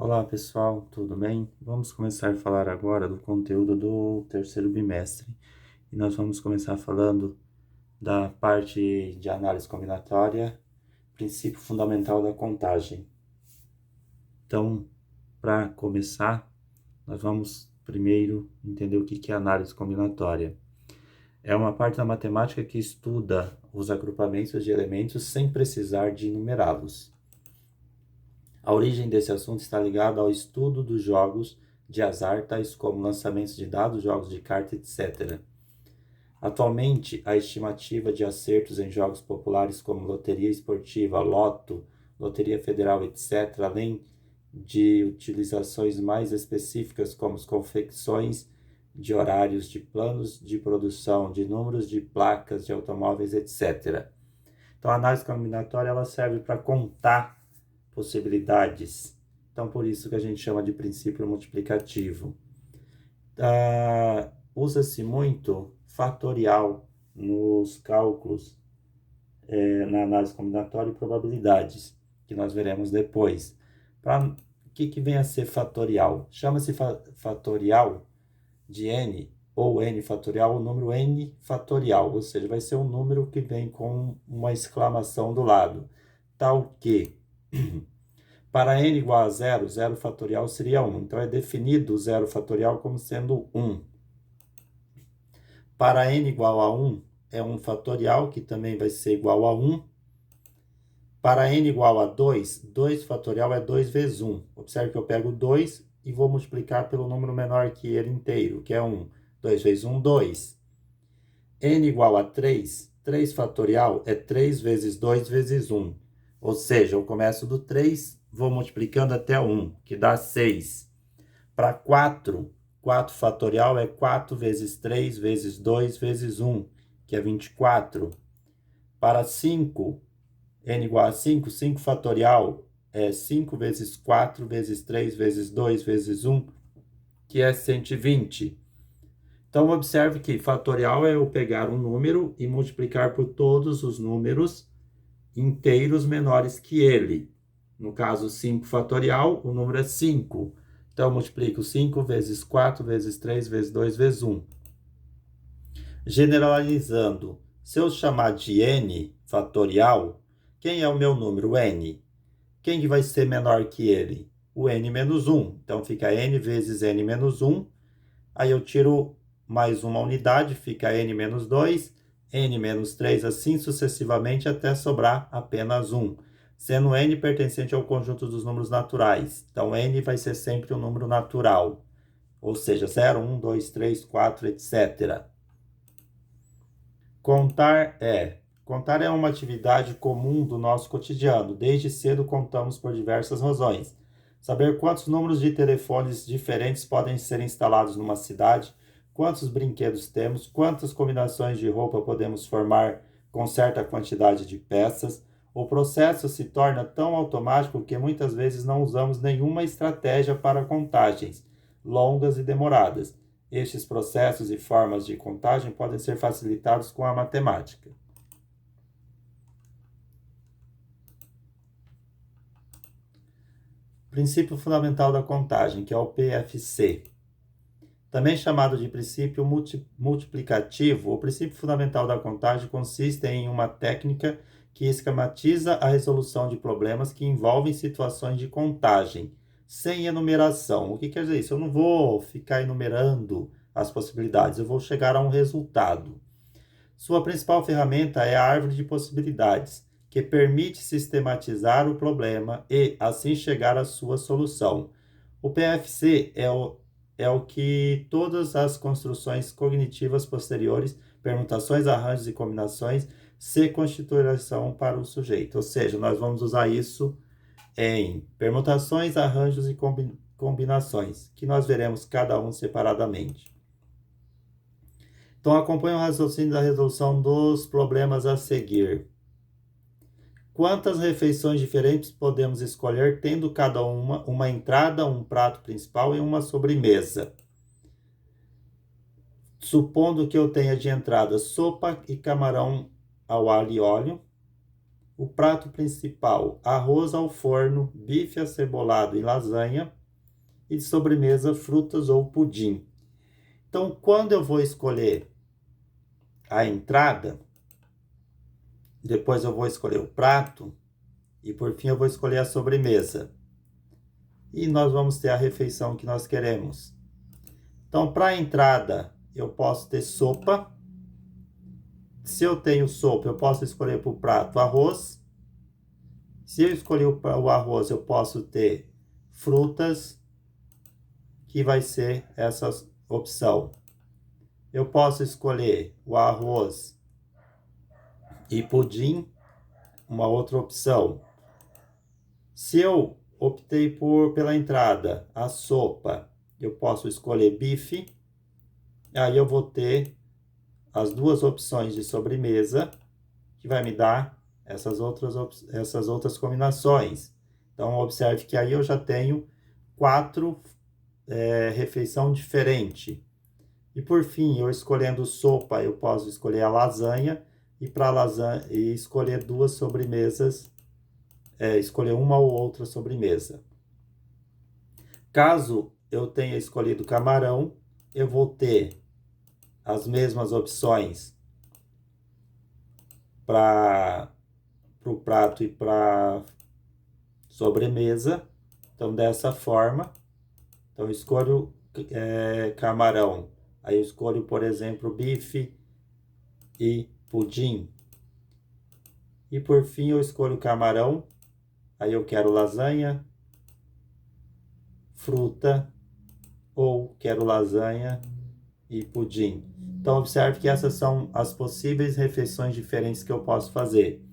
Olá pessoal, tudo bem? Vamos começar a falar agora do conteúdo do terceiro bimestre. E nós vamos começar falando da parte de análise combinatória, princípio fundamental da contagem. Então, para começar, nós vamos primeiro entender o que é análise combinatória. É uma parte da matemática que estuda os agrupamentos de elementos sem precisar de numerá-los. A origem desse assunto está ligada ao estudo dos jogos de azar, tais como lançamentos de dados, jogos de carta, etc. Atualmente, a estimativa de acertos em jogos populares como loteria esportiva, loto, loteria federal, etc., além de utilizações mais específicas como as confecções de horários de planos de produção, de números de placas de automóveis, etc. Então, a análise combinatória ela serve para contar possibilidades. Então, por isso que a gente chama de princípio multiplicativo. Usa-se muito fatorial nos cálculos, na análise combinatória e probabilidades, que nós veremos depois. O que vem a ser fatorial? Chama-se fatorial de n ou n fatorial, o número n fatorial, ou seja, vai ser um número que vem com uma exclamação do lado, tal que para n igual a zero, zero fatorial seria 1. Então, é definido o zero fatorial como sendo 1. Para n igual a 1, é 1 fatorial, que também vai ser igual a 1. Para n igual a 2, 2 fatorial é 2 vezes 1. Observe que eu pego 2 e vou multiplicar pelo número menor que ele inteiro, que é 1. 2 vezes 1, 2. N igual a 3, 3 fatorial é 3 vezes 2 vezes 1. Ou seja, eu começo do 3, vou multiplicando até 1, que dá 6. Para 4, 4 fatorial é 4 vezes 3 vezes 2 vezes 1, que é 24. Para 5, n igual a 5, 5 fatorial é 5 vezes 4 vezes 3 vezes 2 vezes 1, que é 120. Então, observe que fatorial é eu pegar um número e multiplicar por todos os números inteiros menores que ele. No caso, 5 fatorial, o número é 5. Então, eu multiplico 5 vezes 4 vezes 3 vezes 2 vezes 1. Generalizando, se eu chamar de n fatorial, quem é o meu número n? Quem vai ser menor que ele? O n menos 1. Então, fica n vezes n menos 1. Aí eu tiro mais uma unidade, fica n menos 2, n menos 3, assim sucessivamente, até sobrar apenas 1, sendo n pertencente ao conjunto dos números naturais. Então, n vai ser sempre um número natural, ou seja, 0, 1, 2, 3, 4, etc. Contar é uma atividade comum do nosso cotidiano. Desde cedo contamos por diversas razões. Saber quantos números de telefones diferentes podem ser instalados numa cidade, quantos brinquedos temos, quantas combinações de roupa podemos formar com certa quantidade de peças. O processo se torna tão automático que muitas vezes não usamos nenhuma estratégia para contagens longas e demoradas. Estes processos e formas de contagem podem ser facilitados com a matemática. Princípio fundamental da contagem, que é o PFC. Também chamado de princípio multiplicativo, o princípio fundamental da contagem consiste em uma técnica que esquematiza a resolução de problemas que envolvem situações de contagem, sem enumeração. O que quer dizer isso? Eu não vou ficar enumerando as possibilidades, eu vou chegar a um resultado. Sua principal ferramenta é a árvore de possibilidades, que permite sistematizar o problema e, assim, chegar à sua solução. O PFC é o que todas as construções cognitivas posteriores, permutações, arranjos e combinações, se constituirão para o sujeito. Ou seja, nós vamos usar isso em permutações, arranjos e combinações, que nós veremos cada um separadamente. Então, acompanhe o raciocínio da resolução dos problemas a seguir. Quantas refeições diferentes podemos escolher, tendo cada uma entrada, um prato principal e uma sobremesa? Supondo que eu tenha de entrada sopa e camarão ao alho e óleo, o prato principal, arroz ao forno, bife acebolado e lasanha, e de sobremesa, frutas ou pudim. Então, quando eu vou escolher a entrada, depois eu vou escolher o prato e por fim eu vou escolher a sobremesa. E nós vamos ter a refeição que nós queremos. Então, para a entrada, eu posso ter sopa. Se eu tenho sopa, eu posso escolher para o prato arroz. Se eu escolher o arroz, eu posso ter frutas, que vai ser essa opção. Eu posso escolher o arroz e pudim, uma outra opção. Se eu optei pela entrada, a sopa, eu posso escolher bife. Aí eu vou ter as duas opções de sobremesa, que vai me dar essas outras combinações. Então, observe que aí eu já tenho 4 refeições diferentes. E por fim, eu escolhendo sopa, eu posso escolher a lasanha e para lasanha e escolher 2 sobremesas, escolher uma ou outra sobremesa. Caso eu tenha escolhido camarão, eu vou ter as mesmas opções para o prato e para sobremesa. Então, dessa forma, então eu escolho camarão. Aí eu escolho, por exemplo, bife e pudim. E por fim eu escolho camarão. Aí eu quero lasanha, fruta ou quero lasanha e pudim. Então observe que essas são as possíveis refeições diferentes que eu posso fazer.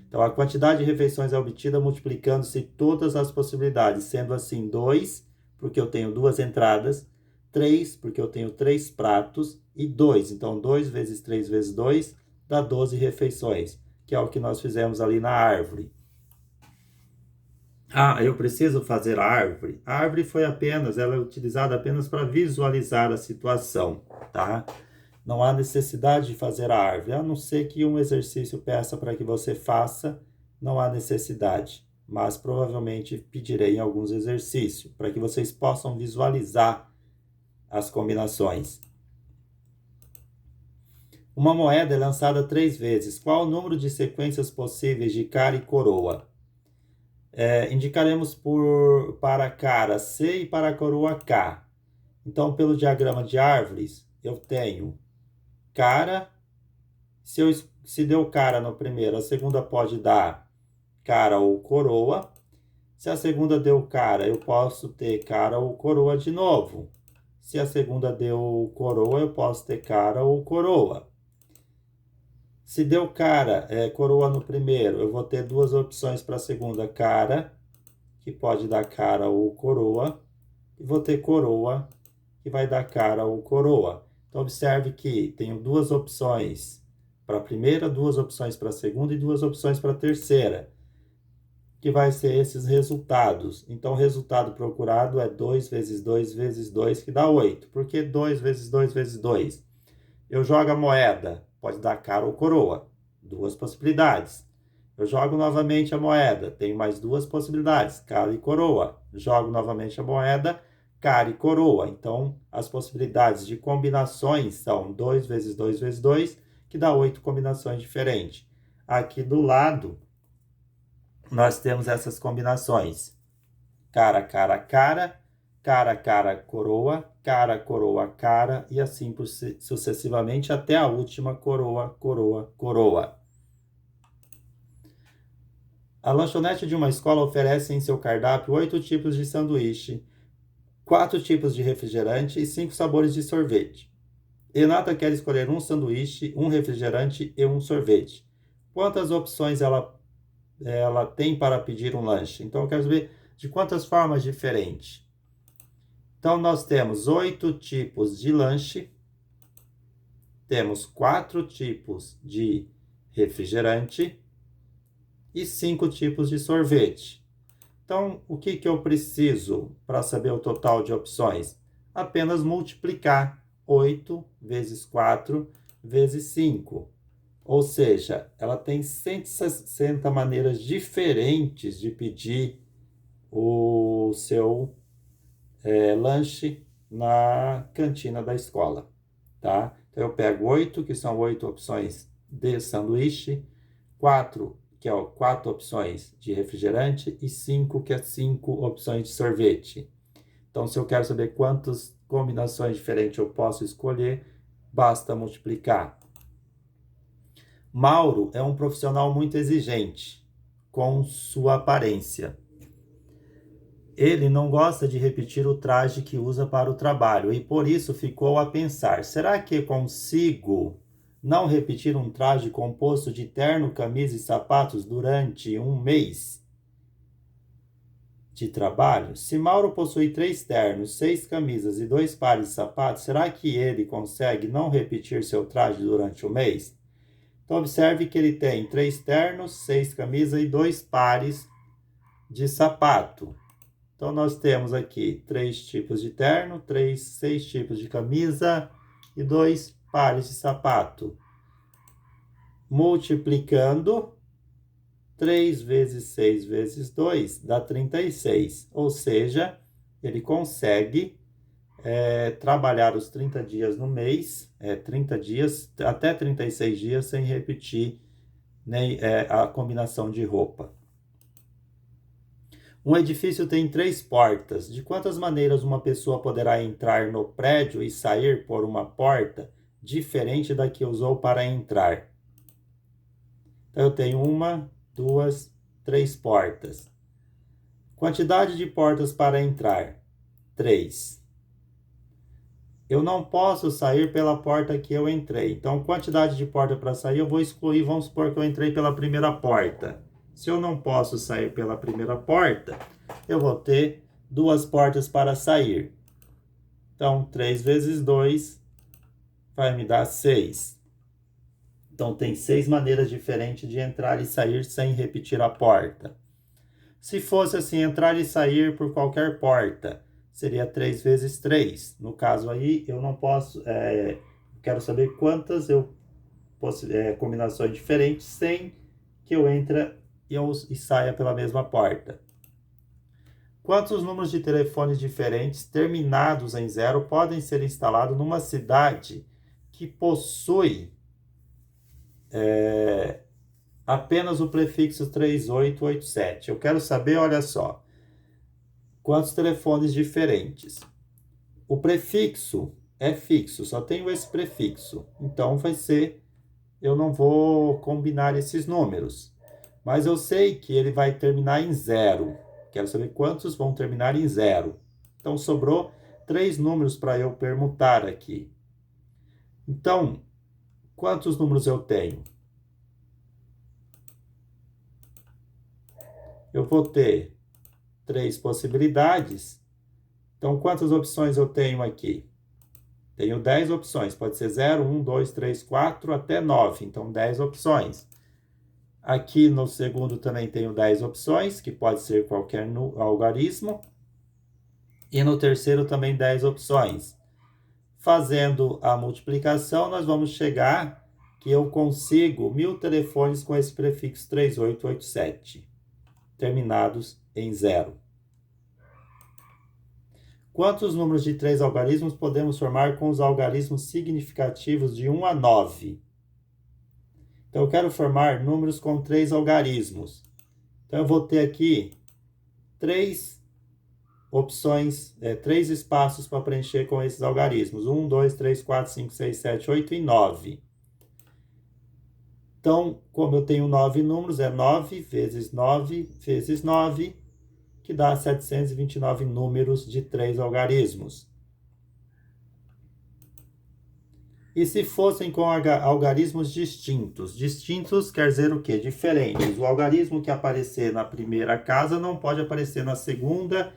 Então a quantidade de refeições é obtida multiplicando-se todas as possibilidades, sendo assim 2, porque eu tenho 2 entradas, 3, porque eu tenho 3 pratos, e 2. Então 2 vezes 3 vezes 2 dá 12 refeições, que é o que nós fizemos ali na árvore. Ah, eu preciso fazer a árvore. A árvore ela é utilizada apenas para visualizar a situação, tá? Não há necessidade de fazer a árvore, a não ser que um exercício peça para que você faça, não há necessidade. Mas provavelmente pedirei alguns exercícios para que vocês possam visualizar as combinações. Uma moeda é lançada 3 vezes. Qual o número de sequências possíveis de cara e coroa? Indicaremos para a cara C e para a coroa K. Então, pelo diagrama de árvores, eu tenho cara. Se deu cara no primeiro, a segunda pode dar cara ou coroa. Se a segunda deu cara, eu posso ter cara ou coroa de novo. Se a segunda deu coroa, eu posso ter cara ou coroa. Se deu cara, coroa no primeiro, eu vou ter 2 opções para a segunda, cara, que pode dar cara ou coroa, e vou ter coroa, que vai dar cara ou coroa. Então, observe que tenho 2 opções para a primeira, 2 opções para a segunda e 2 opções para a terceira, que vai ser esses resultados. Então, o resultado procurado é 2 vezes 2 vezes 2, que dá 8. Por que 2 vezes 2 vezes 2? Eu jogo a moeda, pode dar cara ou coroa. 2 possibilidades. Eu jogo novamente a moeda, tenho mais 2 possibilidades, cara e coroa. Jogo novamente a moeda, cara e coroa. Então, as possibilidades de combinações são 2 vezes 2 vezes 2, que dá 8 combinações diferentes. Aqui do lado, nós temos essas combinações. Cara, cara, cara, cara, cara, coroa, cara, coroa, cara, e assim sucessivamente até a última coroa, coroa, coroa. A lanchonete de uma escola oferece em seu cardápio 8 tipos de sanduíche, 4 tipos de refrigerante e 5 sabores de sorvete. Renata quer escolher um sanduíche, um refrigerante e um sorvete. Quantas opções ela tem para pedir um lanche? Então, eu quero saber de quantas formas diferentes. Então, nós temos 8 tipos de lanche, temos 4 tipos de refrigerante e 5 tipos de sorvete. Então, o que eu preciso para saber o total de opções? Apenas multiplicar 8 vezes 4 vezes 5. Ou seja, ela tem 160 maneiras diferentes de pedir o seu lanche na cantina da escola, tá? Então, eu pego 8, que são 8 opções de sanduíche, 4, que é 4 opções de refrigerante, e 5, que é 5 opções de sorvete. Então, se eu quero saber quantas combinações diferentes eu posso escolher, basta multiplicar. Mauro é um profissional muito exigente com sua aparência. Ele não gosta de repetir o traje que usa para o trabalho e por isso ficou a pensar: será que consigo não repetir um traje composto de terno, camisa e sapatos durante um mês de trabalho? Se Mauro possui 3 ternos, 6 camisas e 2 pares de sapatos, será que ele consegue não repetir seu traje durante o mês? Então, observe que ele tem 3 ternos, 6 camisas e 2 pares de sapato. Então, nós temos aqui 3 tipos de terno, 6 tipos de camisa e 2 pares de sapato. Multiplicando, 3 vezes 6 vezes 2 dá 36. Ou seja, ele consegue trabalhar os 30 dias no mês, 30 dias, até 36 dias, sem repetir nem a combinação de roupa. Um edifício tem 3 portas. De quantas maneiras uma pessoa poderá entrar no prédio e sair por uma porta diferente da que usou para entrar? Então, eu tenho 1, 2, 3 portas. Quantidade de portas para entrar: 3. Eu não posso sair pela porta que eu entrei. Então, quantidade de porta para sair, eu vou excluir. Vamos supor que eu entrei pela primeira porta. Se eu não posso sair pela primeira porta, eu vou ter 2 portas para sair. Então, 3 vezes 2 vai me dar 6. Então, tem 6 maneiras diferentes de entrar e sair sem repetir a porta. Se fosse assim, entrar e sair por qualquer porta, seria 3 vezes 3. No caso aí, eu não posso... quero saber quantas combinações diferentes sem que eu entre e saia pela mesma porta. Quantos números de telefones diferentes terminados em 0 podem ser instalados numa cidade que possui apenas o prefixo 3887? Eu quero saber, olha só, quantos telefones diferentes. O prefixo é fixo, só tenho esse prefixo. Então vai ser, eu não vou combinar esses números. Mas eu sei que ele vai terminar em 0. Quero saber quantos vão terminar em 0. Então, sobrou 3 números para eu permutar aqui. Então, quantos números eu tenho? Eu vou ter 3 possibilidades. Então, quantas opções eu tenho aqui? Tenho 10 opções. Pode ser 0, 1, 2, 3, 4, até 9. Então, 10 opções. Aqui no segundo também tenho 10 opções, que pode ser qualquer algarismo. E no terceiro também 10 opções. Fazendo a multiplicação, nós vamos chegar que eu consigo 1000 telefones com esse prefixo 3887, terminados em 0. Quantos números de 3 algarismos podemos formar com os algarismos significativos de 1 a 9? Então, eu quero formar números com 3 algarismos. Então, eu vou ter aqui 3 opções, 3 espaços para preencher com esses algarismos. 1, 2, 3, 4, 5, 6, 7, 8 e 9. Então, como eu tenho 9 números, é 9 vezes 9 vezes 9, que dá 729 números de 3 algarismos. E se fossem com algarismos distintos? Distintos quer dizer o quê? Diferentes. O algarismo que aparecer na primeira casa não pode aparecer na segunda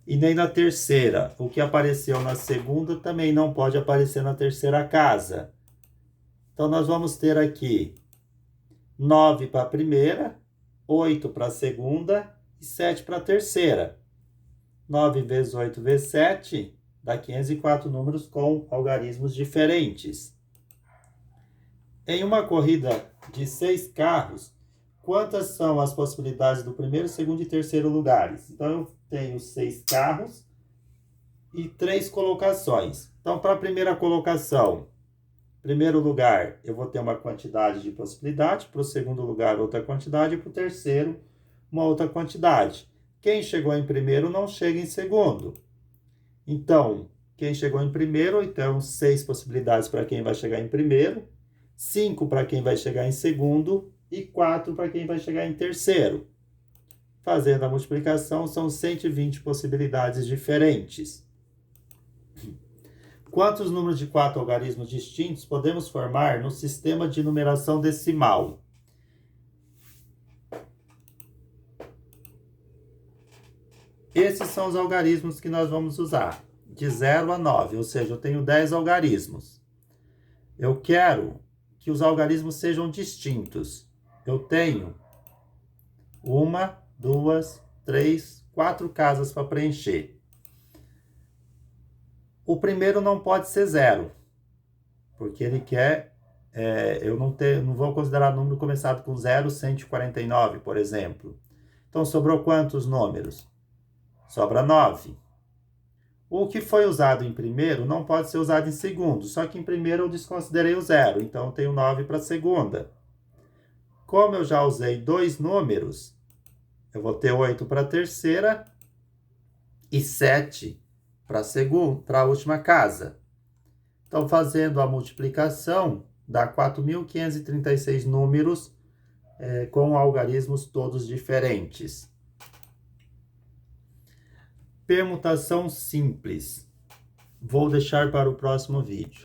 e nem na terceira. O que apareceu na segunda também não pode aparecer na terceira casa. Então, nós vamos ter aqui 9 para a primeira, 8 para a segunda e 7 para a terceira. 9 vezes 8 vezes 7... dá 504 números com algarismos diferentes. Em uma corrida de 6 carros, quantas são as possibilidades do primeiro, segundo e terceiro lugares? Então, eu tenho 6 carros e 3 colocações. Então, para a primeira colocação, primeiro lugar, eu vou ter uma quantidade de possibilidade, para o segundo lugar, outra quantidade, e para o terceiro, uma outra quantidade. Quem chegou em primeiro não chega em segundo. Então, quem chegou em primeiro, então, 6 possibilidades para quem vai chegar em primeiro, 5 para quem vai chegar em segundo e 4 para quem vai chegar em terceiro. Fazendo a multiplicação, são 120 possibilidades diferentes. Quantos números de 4 algarismos distintos podemos formar no sistema de numeração decimal? Esses são os algarismos que nós vamos usar, de 0 a 9, ou seja, eu tenho 10 algarismos. Eu quero que os algarismos sejam distintos. Eu tenho 1, 2, 3, 4 casas para preencher. O primeiro não pode ser 0, porque ele quer... eu não vou considerar número começado com 0, 149, por exemplo. Então, sobrou quantos números? Sobra 9. O que foi usado em primeiro não pode ser usado em segundo, só que em primeiro eu desconsiderei o 0, então eu tenho 9 para a segunda. Como eu já usei 2 números, eu vou ter 8 para a terceira e 7 para a última casa. Então, fazendo a multiplicação, dá 4.536 números com algarismos todos diferentes. Permutação simples. Vou deixar para o próximo vídeo.